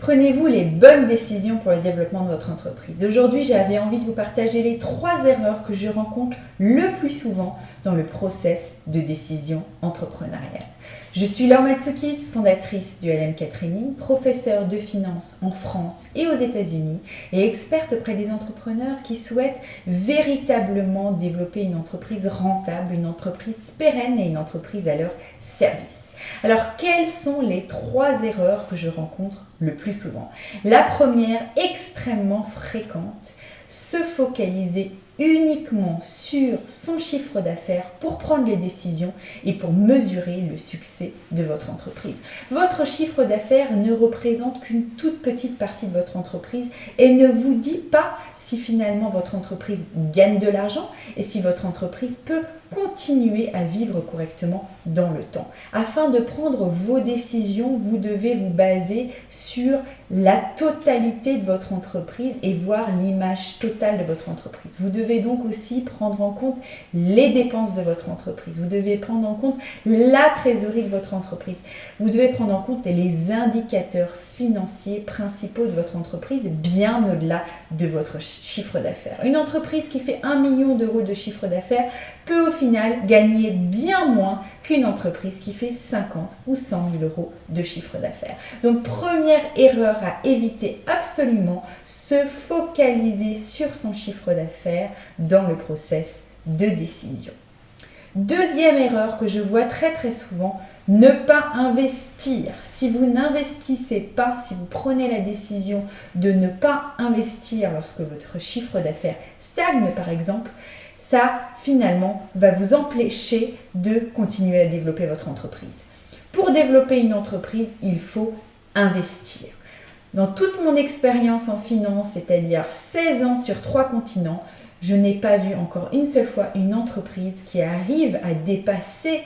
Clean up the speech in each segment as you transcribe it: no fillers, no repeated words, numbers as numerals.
Prenez-vous les bonnes décisions pour le développement de votre entreprise. Aujourd'hui, j'avais envie de vous partager les 3 erreurs que je rencontre le plus souvent dans le process de décision entrepreneuriale. Je suis Laure Matsoukiis, fondatrice du LMK Training, professeure de finance en France et aux États-Unis et experte auprès des entrepreneurs qui souhaitent véritablement développer une entreprise rentable, une entreprise pérenne et une entreprise à leur service. Alors, quelles sont les 3 erreurs que je rencontre le plus souvent? La première, extrêmement fréquente, se focaliser uniquement sur son chiffre d'affaires pour prendre les décisions et pour mesurer le succès de votre entreprise. Votre chiffre d'affaires ne représente qu'une toute petite partie de votre entreprise et ne vous dit pas si finalement votre entreprise gagne de l'argent et si votre entreprise peut continuer à vivre correctement dans le temps. Afin de prendre vos décisions, vous devez vous baser sur la totalité de votre entreprise et voir l'image totale de votre entreprise. Vous devez donc aussi prendre en compte les dépenses de votre entreprise. Vous devez prendre en compte la trésorerie de votre entreprise. Vous devez prendre en compte les indicateurs financiers principaux de votre entreprise, bien au-delà de votre chiffre d'affaires. Une entreprise qui fait 1 million d'euros de chiffre d'affaires peut au final gagner bien moins qu'une entreprise qui fait 50 ou 100 000 euros de chiffre d'affaires. Donc, première erreur à éviter absolument, se focaliser sur son chiffre d'affaires dans le process de décision. Deuxième erreur que je vois très souvent, ne pas investir. Si vous n'investissez pas, si vous prenez la décision de ne pas investir lorsque votre chiffre d'affaires stagne par exemple, ça finalement va vous empêcher de continuer à développer votre entreprise. Pour développer une entreprise, il faut investir. Dans toute mon expérience en finance, c'est-à-dire 16 ans sur 3 continents, je n'ai pas vu encore une seule fois une entreprise qui arrive à dépasser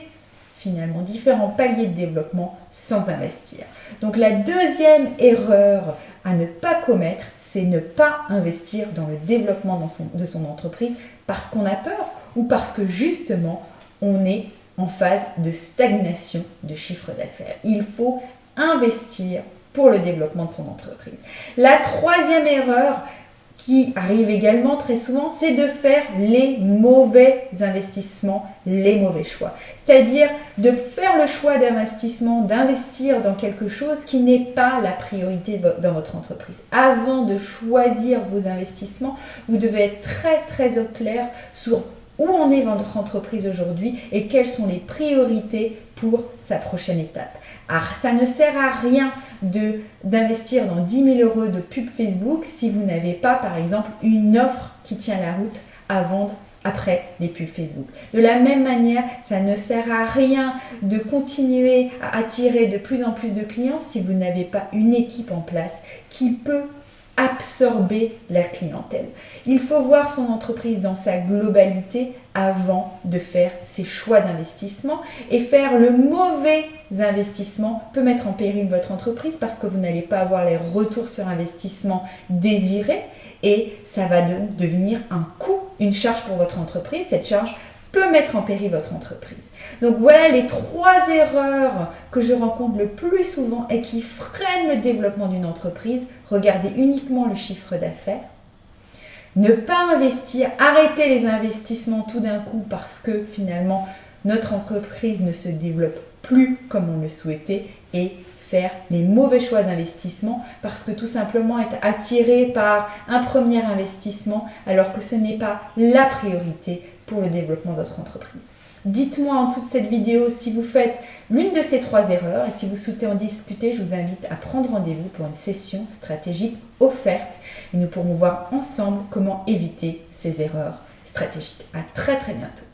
finalement différents paliers de développement sans investir. Donc la deuxième erreur à ne pas commettre, c'est ne pas investir dans le développement de son entreprise parce qu'on a peur ou parce que justement on est en phase de stagnation de chiffre d'affaires. Il faut investir pour le développement de son entreprise. La troisième erreur qui arrive également très souvent, c'est de faire les mauvais investissements, les mauvais choix. C'est-à-dire de faire le choix d'investissement, d'investir dans quelque chose qui n'est pas la priorité dans votre entreprise. Avant de choisir vos investissements, vous devez être très au clair sur où en est votre entreprise aujourd'hui et quelles sont les priorités pour sa prochaine étape. Alors, ça ne sert à rien d'investir dans 10 000 euros de pub Facebook si vous n'avez pas, par exemple, une offre qui tient la route à vendre après les pubs Facebook. De la même manière, ça ne sert à rien de continuer à attirer de plus en plus de clients si vous n'avez pas une équipe en place qui peut absorber la clientèle. Il faut voir son entreprise dans sa globalité avant de faire ses choix d'investissement et faire le mauvais investissement peut mettre en péril votre entreprise parce que vous n'allez pas avoir les retours sur investissement désirés et ça va donc devenir un coût, une charge pour votre entreprise. Cette charge peut mettre en péril votre entreprise. Donc voilà les 3 erreurs que je rencontre le plus souvent et qui freinent le développement d'une entreprise. Regardez uniquement le chiffre d'affaires. Ne pas investir, arrêter les investissements tout d'un coup parce que finalement notre entreprise ne se développe plus comme on le souhaitait et faire les mauvais choix d'investissement parce que tout simplement être attiré par un premier investissement alors que ce n'est pas la priorité pour le développement de votre entreprise. Dites-moi en dessous de cette vidéo si vous faites l'une de ces 3 erreurs et si vous souhaitez en discuter, je vous invite à prendre rendez-vous pour une session stratégique offerte et nous pourrons voir ensemble comment éviter ces erreurs stratégiques. À très bientôt.